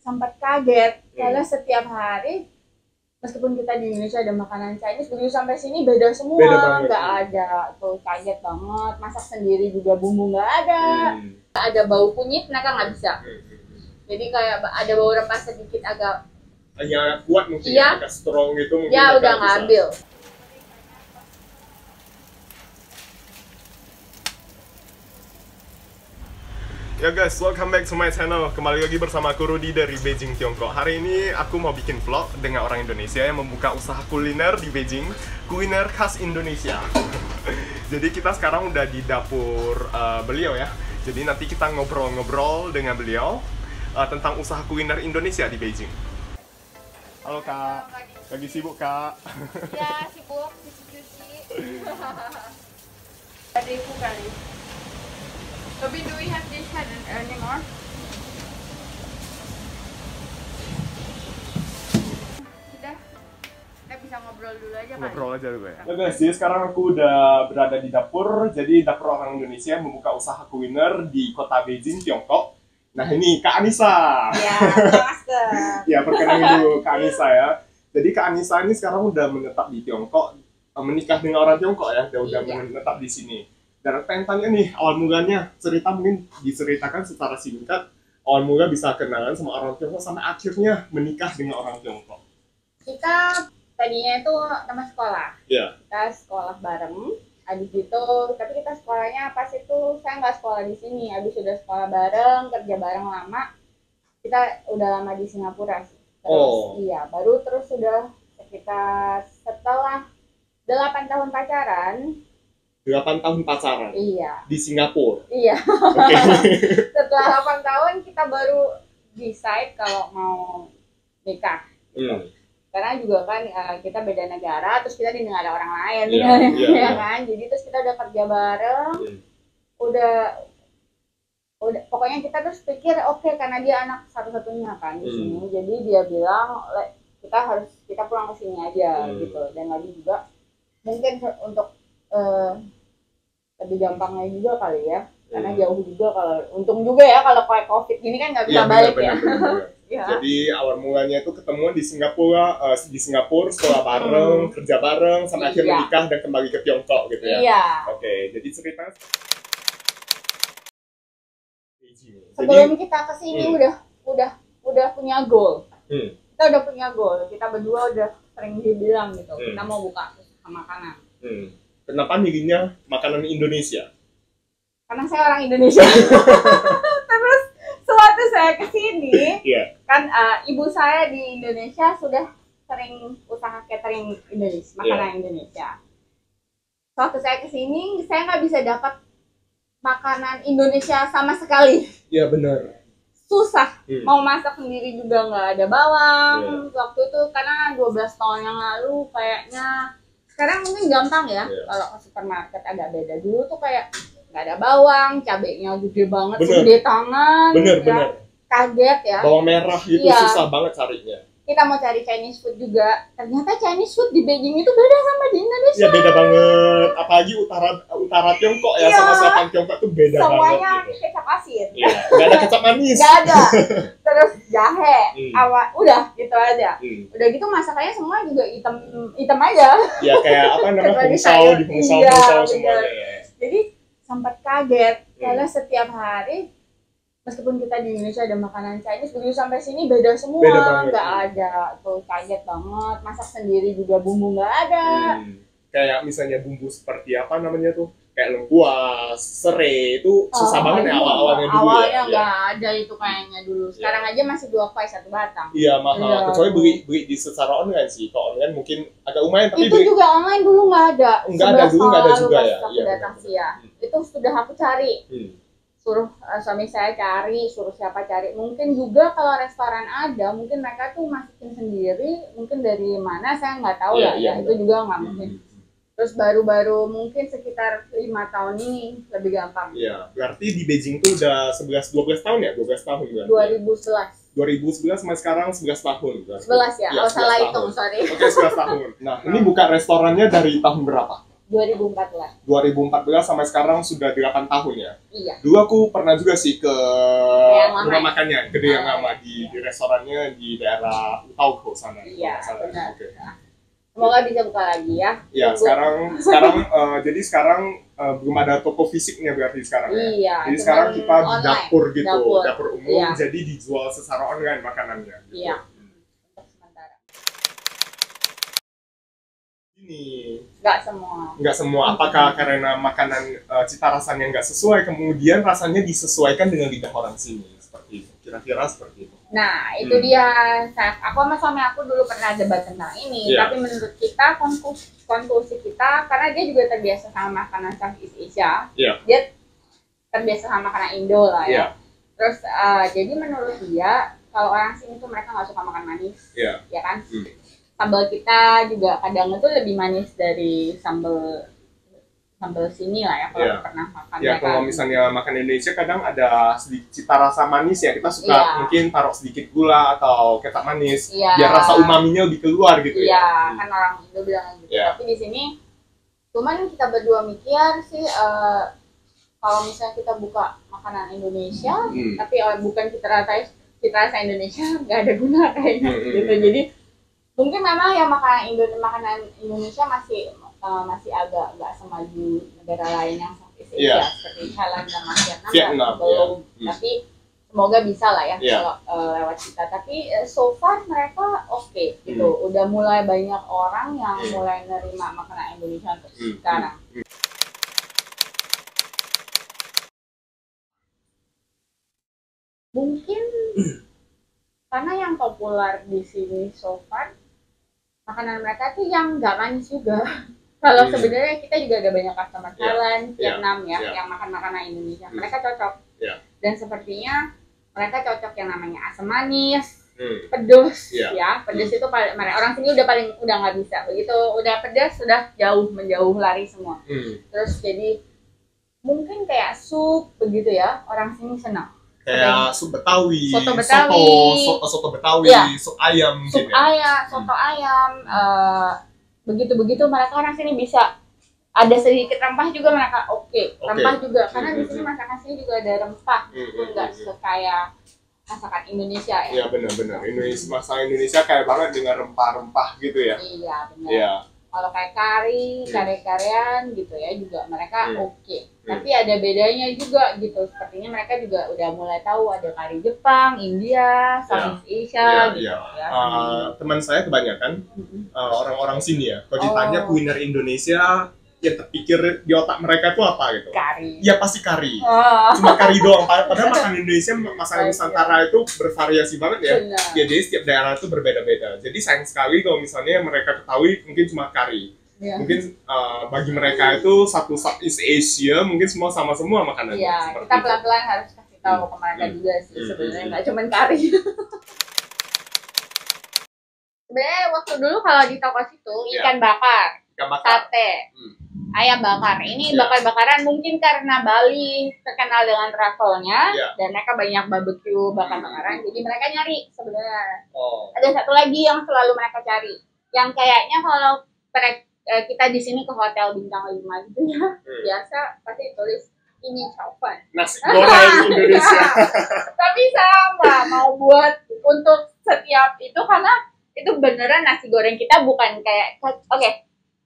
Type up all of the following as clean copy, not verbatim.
sempat kaget karena setiap hari meskipun kita di Indonesia ada makanan Chinese, begitu sampai sini beda semua, nggak ada tuh, kaget banget. Masak sendiri juga bumbu nggak ada, ada bau kunyit mereka nggak bisa. Jadi kayak ada bau rempah sedikit agak hanya kuat mungkin ya, agak strong gitu mungkin ya udah ngambil. Ya guys, welcome back to my channel. Kembali lagi bersama aku Rudy dari Beijing, Tiongkok. Hari ini aku mau bikin vlog dengan orang Indonesia yang membuka usaha kuliner di Beijing, kuliner khas Indonesia. Jadi kita sekarang udah di dapur beliau ya. Jadi nanti kita ngobrol-ngobrol dengan beliau tentang usaha kuliner Indonesia di Beijing. Halo Kak, lagi sibuk Kak? Ya sibuk, cuci-cuci. Ada ibu kali. Tapi do we have this head anymore? Sudah, kita bisa ngobrol dulu aja kan? Ngobrol aja dulu ya. Nah guys, jadi sekarang aku udah berada di dapur. Jadi dapur orang Indonesia yang membuka usaha kuliner di kota Beijing, Tiongkok. Nah ini Kak Anissa. Ya, masker. Ya, perkenalkan dulu Kak Anissa ya. Jadi Kak Anissa ini sekarang udah menetap di Tiongkok, menikah dengan orang Tiongkok ya, dia udah menetap di sini. Dan pengen tanya nih, awal mulanya cerita mungkin diceritakan secara singkat, awal mula bisa kenalan sama orang Tiongkok sampai akhirnya menikah dengan orang Tiongkok. Kita tadinya itu teman sekolah. Iya. Kita sekolah bareng. Habis itu, tapi kita sekolahnya pas itu saya nggak sekolah di sini. Habis sudah sekolah bareng, kerja bareng lama. Kita udah lama di Singapura sih. Terus iya, baru terus sudah sekitar setelah 8 tahun pacaran. 8 tahun pacaran? Iya. Di Singapura? Iya. Oke. Setelah 8 tahun kita baru decide kalau mau nikah. Karena juga kan kita beda negara, terus kita di negara orang lain, ya kan? Jadi terus kita udah kerja bareng, udah pokoknya kita terus pikir oke, karena dia anak satu-satunya kan di sini, jadi dia bilang kita pulang ke sini aja gitu. Dan lagi juga mungkin untuk lebih gampangnya juga kali ya, karena jauh juga, kalau untung juga ya kalau kayak COVID gini kan nggak bisa balik ya. Ya. Jadi awal mulanya itu ketemuan di Singapura, sekolah bareng, kerja bareng, sampai akhirnya menikah dan kembali ke Tiongkok gitu ya. Iya. Oke, jadi ceritanya sebelum kita kesini udah punya goal. Kita udah punya goal. Kita berdua udah sering dibilang gitu, kita mau buka usaha makanan. Kenapa milihnya makanan Indonesia? Karena saya orang Indonesia. Terus sewaktu saya kesini, kan ibu saya di Indonesia sudah sering usaha catering Indonesia, makanan Indonesia. Sewaktu saya kesini, saya nggak bisa dapat makanan Indonesia sama sekali. Iya benar. Susah. Mau masak sendiri juga nggak ada bawang. Waktu itu karena 12 tahun yang lalu kayaknya. Sekarang mungkin gampang ya, kalau ke supermarket agak beda. Dulu tuh kayak nggak ada bawang, cabenya gede banget, segede tangan. Bener. Kaget ya. Bawang merah itu susah banget carinya. Kita mau cari Chinese food juga, ternyata Chinese food di Beijing itu beda sama di Indonesia. Iya beda banget, apalagi utara Tiongkok ya, sama selatan Tiongkok tuh beda semuanya banget. Semuanya kecap asin. Iya, nggak ada kecap manis. Nggak ada. Terus jahe, udah gitu aja. Udah gitu masakannya semua juga hitam aja. Iya kayak apa namanya, pungsau semuanya ya. Jadi sempat kaget karena setiap hari meskipun kita di Indonesia ada makanan Chinese, begitu sampai sini beda semua, nggak ada tuh, kaget banget. Masak sendiri juga bumbu nggak ada. Kayak misalnya bumbu seperti apa namanya tuh, kayak lengkuas, serai itu susah banget ya awalnya dulu. Awalnya nggak ada itu kayaknya dulu. Sekarang aja masih 2 kuai 1 batang. Iya mahal. Kecuali beli di secara online sih. Kalau online mungkin agak lumayan, tapi itu juga online dulu nggak ada. Nggak ada juga ya. Iya. Itu sudah aku cari. Suruh suami saya cari, suruh siapa cari. Mungkin juga kalau restoran ada, mungkin mereka tuh masukin sendiri, mungkin dari mana saya nggak tahu ya. Itu juga nggak mungkin. Terus baru-baru mungkin sekitar 5 tahun ini lebih gampang. Iya, berarti di Beijing tuh udah 12 tahun ya? 12 tahun berarti. 2011 sampai sekarang 11 tahun berarti. 11 ya? Oh salah hitung, sorry. Oke, 11 tahun. Nah, ini buka restorannya dari tahun berapa? 2014. 2014 sampai sekarang sudah 8 tahun ya? Iya. Dulu aku pernah juga sih ke rumah makannya, gede yang lama di restorannya di daerah Utauko sana. Iya, benar. Okay. Semoga bisa buka lagi ya. Iya, sekarang jadi sekarang belum ada toko fisiknya berarti sekarang ya. Iya. Jadi sekarang kita di online. dapur gitu, dapur umum, iya. jadi dijual secara online makanannya. Gitu. Iya. Untuk sementara. Ini. Nggak semua. Apakah karena makanan cita rasanya nggak sesuai, kemudian rasanya disesuaikan dengan lidah orang sini seperti itu. Kira-kira seperti itu. Nah, itu dia. Aku sama suami aku dulu pernah debat tentang ini, tapi menurut kita konklusi kita, karena dia juga terbiasa sama makanan Southeast Asia, dia terbiasa sama makanan Indo lah ya. Terus jadi menurut dia, kalau orang sini tuh mereka nggak suka makan manis, ya kan? Sambal kita juga kadang itu lebih manis dari sambal sini lah ya, kalau pernah makan. Ya, kalau misalnya makan Indonesia kadang ada sedikit cita rasa manis ya, kita suka mungkin taruh sedikit gula atau kecap manis, biar rasa umaminya lebih keluar gitu ya. Iya, kan orang Indo bilang gitu. Tapi di sini, cuman kita berdua mikir sih, kalau misalnya kita buka makanan Indonesia, tapi bukan cita rasa Indonesia, nggak ada guna kayaknya gitu. Jadi mungkin memang ya makanan Indonesia masih agak nggak semaju negara lain yang Southeast Asia seperti Thailand dan Vietnam belum. Tapi semoga bisa lah ya kalau lewat kita. Tapi so far mereka oke gitu. Udah mulai banyak orang yang mulai nerima makanan Indonesia untuk sekarang. Mungkin karena yang populer di sini so far makanan mereka tuh yang nggak manis juga. Kalau sebenarnya kita juga ada banyak customer Thailand, Vietnam yang makan makanan Indonesia. Mereka cocok. Dan sepertinya mereka cocok yang namanya asam manis, pedas pedas itu orang sini udah nggak bisa. Begitu udah pedas sudah menjauh lari semua. Terus jadi mungkin kayak sup begitu ya, orang sini senang. Kayak sup Betawi, soto Betawi, sup ayam, soto ayam, begitu mereka orang sini bisa ada sedikit rempah juga mereka rempah juga karena di sini masakan sini juga ada rempah, nggak sekaya masakan Indonesia ya. Iya benar. Masakan Indonesia kayak banget dengan rempah-rempah gitu ya. Iya benar. Kalau kayak kari-karian gitu ya juga mereka tapi ada bedanya juga gitu, sepertinya mereka juga udah mulai tahu ada kari Jepang, India, Southeast Asia gitu ya. Teman saya kebanyakan orang-orang sini ya, kalau ditanya kuliner Indonesia yang terpikir di otak mereka tuh apa gitu? Kari. Iya pasti kari. Cuma kari doang. Padahal makanan Indonesia, masakan Nusantara itu bervariasi banget ya. Ya jadi setiap daerah itu berbeda-beda. Jadi sayang sekali kalau misalnya mereka ketahui mungkin cuma kari. Mungkin bagi mereka itu satu Southeast Asia mungkin semua sama semua makanannya. Iya, kita pelan-pelan harus kasih tahu ke mereka juga sih sebenarnya nggak cuma kari. Sebenarnya waktu dulu kalau di toko situ ikan bakar, sate, ayam bakar. Ini bakar-bakaran mungkin karena Bali terkenal dengan travelnya dan mereka banyak barbecue bakar-bakaran, jadi mereka nyari sebenarnya. Ada satu lagi yang selalu mereka cari, yang kayaknya kalau kita di sini ke hotel bintang 5 gitu ya, biasa pasti tulis ini coban. Nasi goreng Indonesia. Tapi sama mau buat untuk setiap itu karena itu beneran nasi goreng kita bukan kayak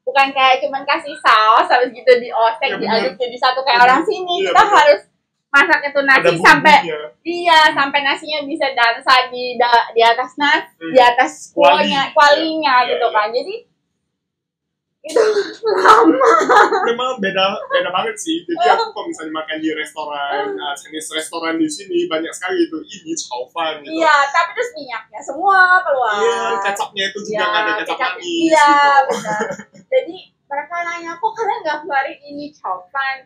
bukan kayak cuman kasih saus habis gitu dioseng diaduk jadi satu kayak orang sini. Kita harus masak itu nasi sampai nasinya bisa dansa di atas di atas kualinya gitu kan. Jadi itu lama. Memang beda banget sih. Jadi aku kalau misalnya makan di restoran, Chinese restoran di sini banyak sekali itu ini caufan gitu. Iya, tapi terus minyaknya semua keluar. Iya, kecapnya itu juga nggak ada kecap manis. Iya, gitu. benar. Jadi mereka nanya kok kalian nggak keluarin ini caufan?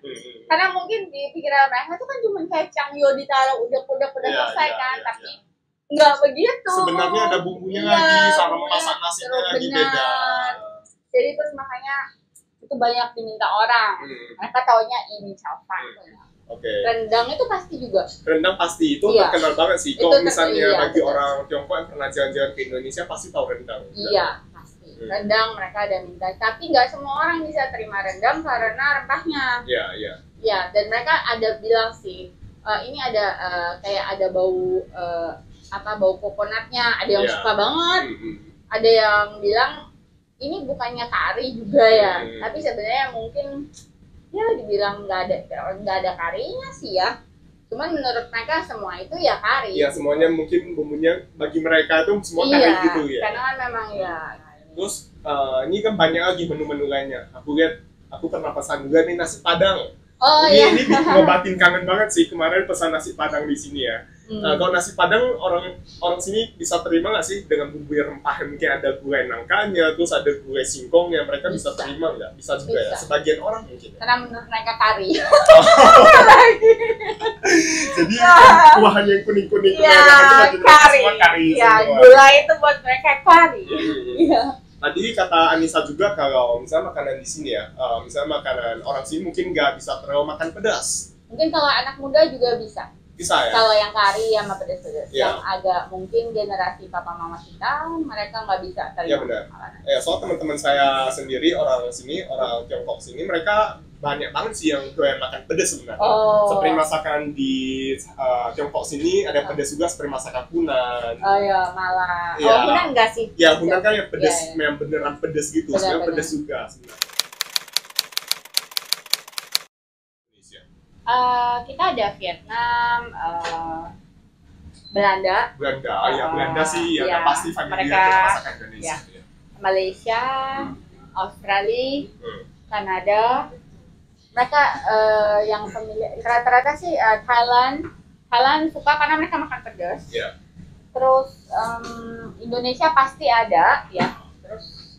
Karena mungkin di pikiran mereka itu kan cuma kayak cangyo ditaruh udah selesai kan, tapi nggak begitu. Sebenarnya ada bumbunya lagi, sama masak nasinya lagi beda. Jadi terus makanya itu banyak diminta orang. Mereka taunya ini caufan. Rendang itu pasti juga. Rendang pasti itu terkenal banget sih. Kalau misalnya bagi orang Tiongkok yang pernah jalan-jalan ke Indonesia pasti tahu rendang. Iya pasti. Rendang mereka ada minta, tapi nggak semua orang bisa terima rendang karena rempahnya. Ya, dan mereka ada bilang sih, ini ada kayak ada bau bau kokonatnya, ada yang suka banget, ada yang bilang ini bukannya kari juga ya, tapi sebenarnya mungkin ya dibilang nggak ada karinya sih ya. Cuman menurut mereka semua itu ya kari. Ya semuanya mungkin bumbunya bagi mereka itu semua kari gitu ya. Karena kan memang ya. Terus ini kan banyak lagi menu-menu lainnya. Aku lihat, aku pernah pesan juga nih nasi Padang. Ini ngobatin kangen banget sih kemarin pesan nasi Padang di sini ya. Kalau nasi Padang orang sini bisa terima nggak sih dengan bumbu yang rempah, mungkin ada gulai nangkanya, terus ada gulai singkongnya, mereka bisa terima nggak? Bisa juga ya. Sebagian orang mungkin. Karena menurut mereka kari. Jadi kuahnya yang kuning-kuning itu kari. Semua kari. Ya, gula itu buat mereka kari. Tadi kata Anissa juga kalau misalnya makanan di sini ya, misalnya makanan orang sini mungkin nggak bisa terlalu makan pedas. Mungkin kalau anak muda juga bisa. Bisa ya? Kalau yang kari sama pedas-pedas, ya. Yang agak mungkin generasi papa mama kita, mereka nggak bisa terima. Ya benar. Soal teman-teman saya sendiri orang sini, orang Tiongkok sini, mereka banyak banget sih yang doyan makan pedas sebenarnya. Seperti masakan di Tiongkok sini ada pedas juga seperti masakan Hunan. Oh ya, malah. Hunan enggak sih? Ya Hunan kan yang pedas, yang beneran pedas gitu. Sebenarnya pedas juga sebenarnya. Kita ada Vietnam, Belanda. Belanda sih ya pasti familiar dengan masakan Indonesia. Malaysia, Australia, Kanada. Mereka yang familiar, rata-rata sih Thailand suka karena mereka makan pedas. Terus Indonesia pasti ada ya. Terus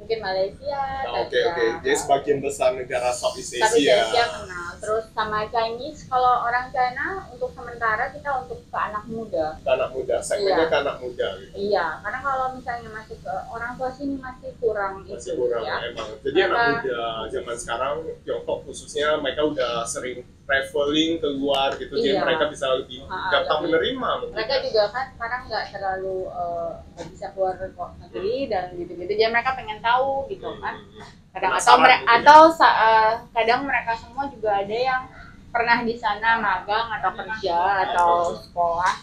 mungkin Malaysia. Oke. Jadi sebagian besar negara Southeast Asia. Southeast Asia kenal. Terus sama Chinese, kalau orang China untuk sementara kita untuk ke anak muda. Ke anak muda, segmennya ke anak muda. Gitu. Iya, karena kalau misalnya masih ke orang tua sini masih kurang itu. Ya. Emang. Jadi anak muda zaman sekarang Tiongkok khususnya mereka udah sering traveling keluar gitu, jadi mereka bisa lebih gampang menerima. Mereka juga kan sekarang nggak terlalu bisa keluar negeri dan gitu-gitu, jadi mereka pengen tahu gitu kan. Kadang kadang mereka semua juga ada yang pernah di sana magang atau kerja atau sekolah.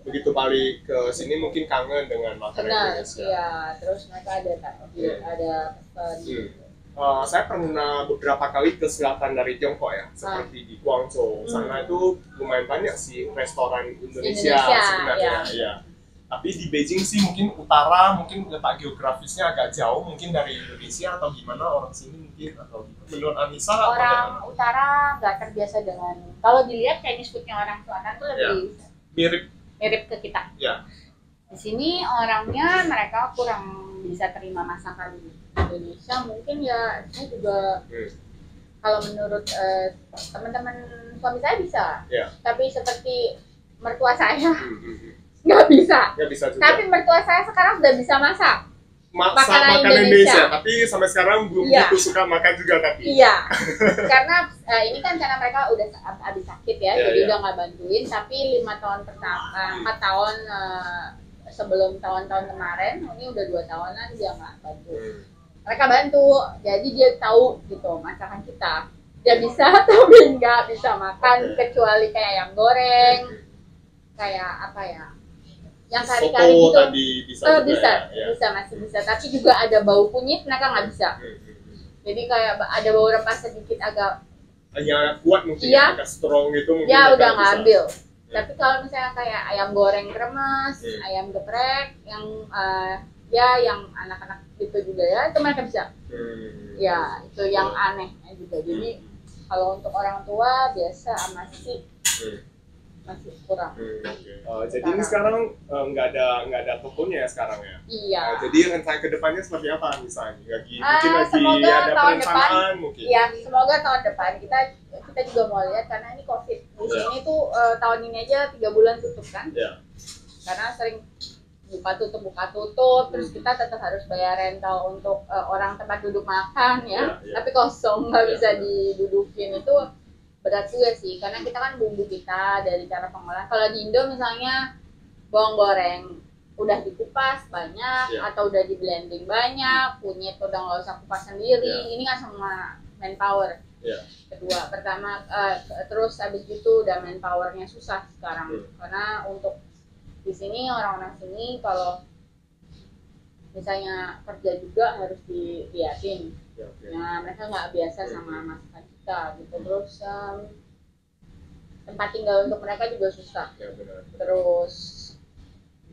Begitu balik ke sini mungkin kangen dengan makanan Indonesia. Iya, terus mereka ada saya pernah beberapa kali ke selatan dari Tiongkok ya, seperti di Guangzhou. Sana itu lumayan banyak sih restoran Indonesia sebenarnya. Ya. Tapi di Beijing sih mungkin utara, mungkin letak geografisnya agak jauh, mungkin dari Indonesia atau gimana orang sini mungkin atau menurut Anissa orang utara nggak terbiasa dengan, kalau dilihat Chinese foodnya orang selatan tuh lebih mirip ke kita. Ya. Di sini orangnya mereka kurang bisa terima masakan Indonesia, mungkin ya saya juga kalau menurut teman-teman suami saya bisa, tapi seperti mertua saya nggak bisa juga. Tapi mertua saya sekarang sudah bisa masak makanan Indonesia, tapi sampai sekarang belum begitu suka makan juga tapi. Iya, karena ini kan karena mereka udah habis sakit ya, jadi udah nggak bantuin. Tapi 4 tahun sebelum tahun-tahun kemarin, ini udah 2 tahunan dia nggak bantu. Mereka bantu, jadi dia tahu gitu masakan kita. Dia bisa tapi nggak bisa makan kecuali kayak ayam goreng, kayak apa ya? Yang kari-kari gitu masih bisa, tapi juga ada bau kunyit mereka nggak bisa. Jadi kayak ada bau rempah sedikit agak kuat mungkin agak strong gitu mungkin ya udah ngambil. Tapi kalau misalnya kayak ayam goreng kremes, ayam geprek yang yang anak-anak gitu juga ya, itu mereka bisa. Ya itu yang aneh juga. Jadi kalau untuk orang tua biasa masih kurang. Jadi ini sekarang nggak ada tokonya ya sekarang ya? Iya. Jadi rencana kedepannya seperti apa misalnya? Semoga ada tahun depan mungkin? Iya, semoga tahun depan kita juga mau lihat karena ini COVID. Di sini tuh tahun ini aja 3 bulan tutup kan? Karena sering buka tutup, terus kita tetap harus bayar rental untuk orang tempat duduk makan ya. Tapi kosong, nggak bisa didudukin, itu berat juga sih, karena kita kan bumbu kita dari cara pengolahan. Kalau di Indo misalnya bawang goreng udah dikupas banyak atau udah di blending banyak, kunyit udah nggak usah kupas sendiri. Ini kan semua manpower. Kedua, pertama terus habis itu udah manpowernya susah sekarang karena untuk di sini orang-orang sini kalau misalnya kerja juga harus diliatin. Nah, mereka nggak biasa sama masakan kita gitu. Terus tempat tinggal untuk mereka juga susah. Terus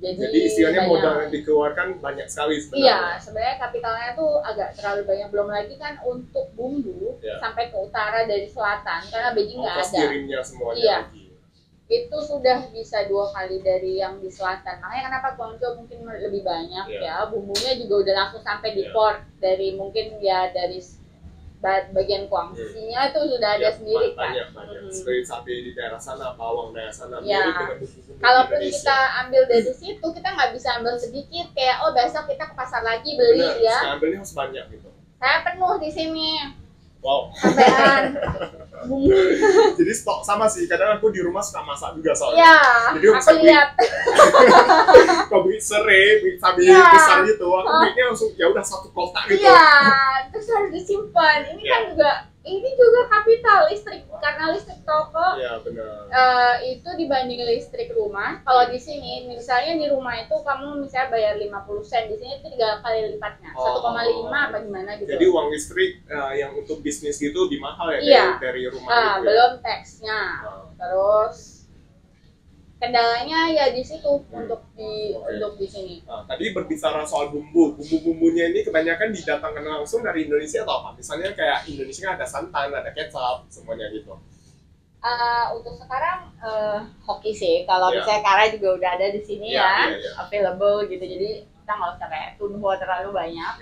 jadi istilahnya modal yang dikeluarkan banyak sekali sebenarnya. Iya, sebenarnya kapitalnya tuh agak terlalu banyak. Belum lagi kan untuk bumbu sampai ke utara dari selatan karena Beijing nggak ada. Kirimnya semuanya lagi. Itu sudah bisa 2 kali dari yang di selatan. Makanya kenapa Guangzhou mungkin lebih banyak ya. Bumbunya juga udah langsung sampai di port dari mungkin ya dari bagian Guangxi-nya itu sudah ada sendiri kan. Seperti sapi di daerah sana, bawang daerah sana. Kalaupun kita ambil dari situ, kita nggak bisa ambil sedikit. Kayak besok kita ke pasar lagi beli ya. Ambilnya harus banyak gitu. Saya penuh di sini. Wow. Sampean. Jadi stok sama sih. Kadang aku di rumah suka masak juga soalnya. Iya. Jadi aku lihat. Kalau beli serai, beli cabai besar gitu, aku belinya langsung ya udah 1 kotak gitu. Iya. Terus harus disimpan. Ini kan juga kapital listrik karena listrik toko. Iya benar. Itu dibanding listrik rumah. Kalau di sini misalnya di rumah itu kamu misalnya bayar 50 sen, di sini itu 3 kali lipatnya. 1,5 apa gimana gitu. Jadi uang listrik yang untuk bisnis gitu lebih mahal ya dari rumah gitu. Belum teksnya. Terus kendalanya ya di situ untuk di sini. Tadi berbicara soal bumbu-bumbunya ini kebanyakan didatangkan langsung dari Indonesia atau apa? Misalnya kayak Indonesia kan ada santan, ada kecap, semuanya gitu. Untuk sekarang hoki sih. Kalau misalnya Kara juga udah ada di sini available gitu. Jadi kita nggak usah kayak tunho terlalu banyak.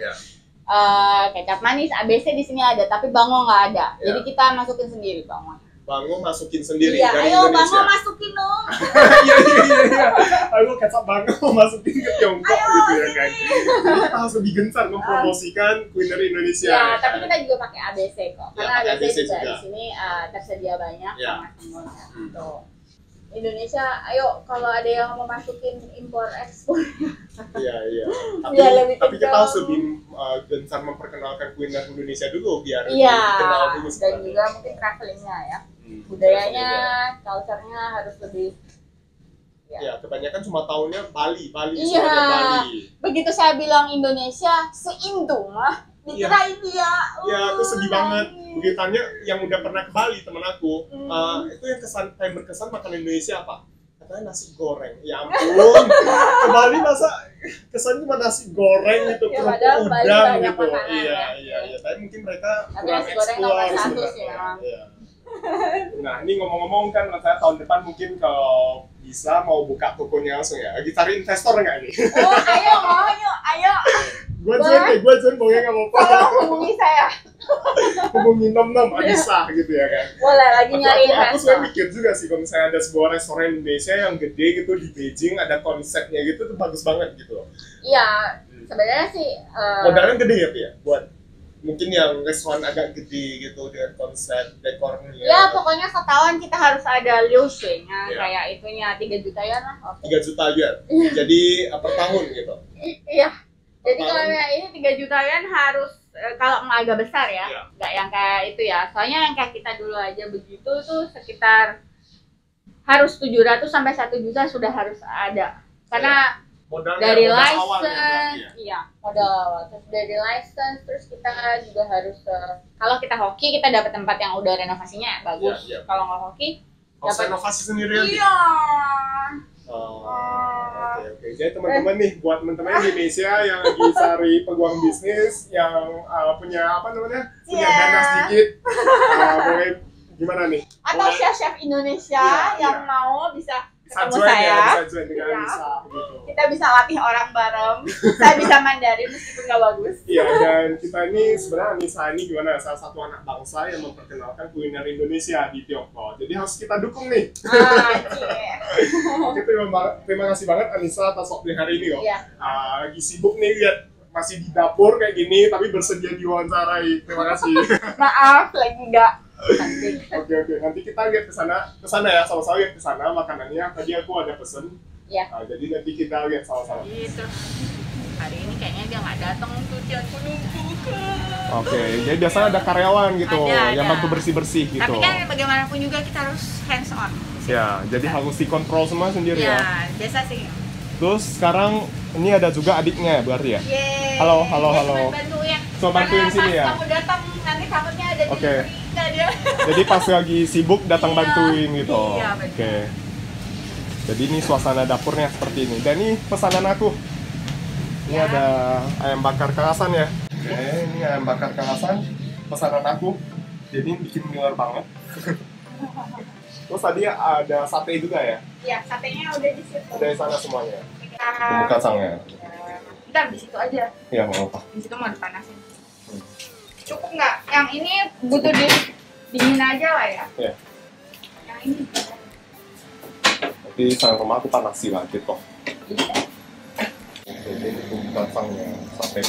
Kecap manis ABC di sini ada, tapi bango nggak ada. Jadi kita masukin sendiri bango. Bango masukin sendiri Ayo, dari Indonesia. bango masukin dong. Iya. Ayo kecap bango masukin ke Tiongkok gitu ya kan. Jadi kita harus lebih gencar mempromosikan kuliner Indonesia. Ya, tapi kita juga pakai ABC kok. Karena ABC juga di sini tersedia banyak sama semuanya. Tuh. Indonesia, ayo kalau ada yang mau masukin impor ekspor. Iya. Tapi kita harus lebih gencar memperkenalkan kuliner Indonesia dulu biar dikenal dulu. Dan juga mungkin travelingnya ya. Budayanya, culture-nya harus lebih. Ya, kebanyakan cuma tahunya Bali. Iya. Begitu saya bilang Indonesia, se-Indo mah. Dikira India. Iya, aku sedih banget. Begitu tanya yang udah pernah ke Bali temen aku, itu yang berkesan makan Indonesia apa? Katanya nasi goreng. Ya ampun, ke Bali masa kesannya cuma nasi goreng gitu, kerupuk udang gitu. Iya. Tapi mungkin mereka kurang eksplor sebenarnya. Nah, ini ngomong-ngomong kan saya tahun depan mungkin kalau bisa mau buka tokonya langsung ya. Lagi cari investor nggak ini? Ayo. Gue jen boleh nggak mau tolong hubungi saya. Hubungi nom Anissa gitu ya kan. Boleh lagi nyari investor. Aku sebenarnya mikir juga sih kalau misalnya ada sebuah restoran Indonesia yang gede gitu di Beijing, ada konsepnya gitu tuh bagus banget gitu. Iya, sebenarnya sih modalnya gede ya buat mungkin yang restoran agak gede gitu dengan konsep dekornya. Ya pokoknya setahun kita harus ada liushengnya kayak itunya 3 juta ya lah. 3 juta yuan. Jadi per tahun gitu. Iya. Jadi kalau ini 3 juta yuan harus kalau agak besar ya, nggak yang kayak itu ya. Soalnya yang kayak kita dulu aja begitu tuh sekitar harus 700 sampai 1 juta sudah harus ada. Karena dari license, modal awal. Terus dari license, terus kita juga harus kalau kita hoki kita dapat tempat yang udah renovasinya bagus. Kalau nggak hoki, dapat renovasi sendiri. Iya. Oke. Jadi teman-teman nih, buat teman-teman Indonesia yang lagi cari peluang bisnis, yang punya punya dana sedikit, boleh gimana nih? Atau chef Indonesia yang mau bisa ketemu saya, bisa dengan Anissa, gitu. Kita bisa latih orang bareng. Saya bisa Mandarin meskipun nggak bagus. Iya, dan kita ini sebenarnya Anissa ini gimana? Salah satu anak bangsa yang memperkenalkan kuliner Indonesia di Tiongkok. Jadi harus kita dukung nih. Oke, terima kasih banget Anissa atas waktu hari ini loh. Lagi sibuk nih lihat masih di dapur kayak gini, tapi bersedia diwawancarai. Terima kasih. Maaf, lagi nggak. Oke, nanti kita lihat ke sana ya, sama-sama lihat ke sana makanannya. Tadi aku ada pesen Iya. Nah, jadi nanti kita lihat sama-sama. Gitu. Hari ini kayaknya dia nggak datang tuh, dia nunggu. Oke, jadi biasanya ada karyawan gitu yang ada. bantu bersih-bersih gitu. Tapi kan bagaimanapun juga kita harus hands on. Ya, jadi harus dikontrol semua sendiri ya. Ya, biasa sih. Terus sekarang ini ada juga adiknya berarti ya? Yeay. Halo. Cuma bantuin. Cuma bantuin Karena sini pas ya? kamu datang nanti takutnya ada di Oke. Amerika dia. Jadi pas lagi sibuk datang Iya. bantuin gitu. Iya, betul. Oke. Jadi ini suasana dapurnya seperti ini. Dan ini pesanan aku. Ini Ya. ada ayam bakar Kang Hasan ya. Oke, ini ayam bakar Kang Hasan. Pesanan aku. Jadi bikin ngiler banget. Terus tadi ada sate juga ya? Iya, satenya udah di situ. Ada di sana semuanya. Kita- Bumbu kacangnya. Bentar, di situ aja. Iya, mau apa? Di situ mau dipanasin. Cukup nggak? Yang ini butuh dingin aja lah ya. Iya. Yang ini. Nanti sang rumah aku panasi lah gitu. Jadi bumbu kacangnya, sate.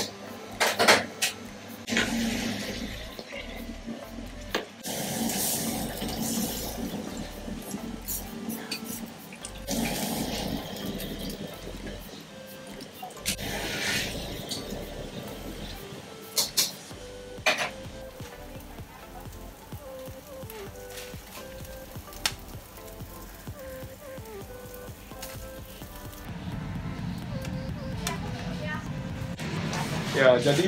Ya, jadi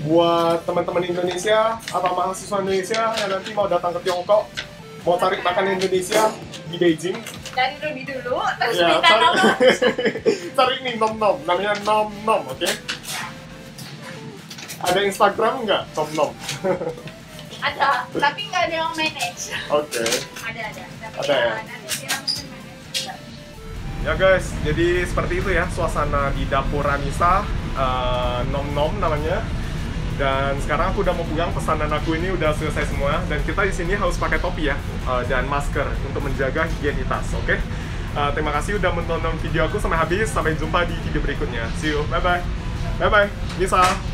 buat teman-teman Indonesia atau mahasiswa Indonesia yang nanti mau datang ke Tiongkok, mau cari makan Indonesia di Beijing, Dari lebih dulu, terus ya minta nomor. cari nih nom nom, namanya nom nom, oke? Ada Instagram nggak nom nom? Ada, tapi nggak ada yang manage. Oke. Ada. Tapi Ada ya? nanti dia mungkin manage. Ya guys, jadi seperti itu ya suasana di dapur Anissa, nom nom namanya. Dan sekarang aku udah mau pulang, pesanan aku ini udah selesai semua. Dan kita di sini harus pakai topi ya, dan masker untuk menjaga higienitas, oke? Terima kasih udah menonton video aku sampai habis. Sampai jumpa di video berikutnya. See you, bye bye. Bye bye, Nisa.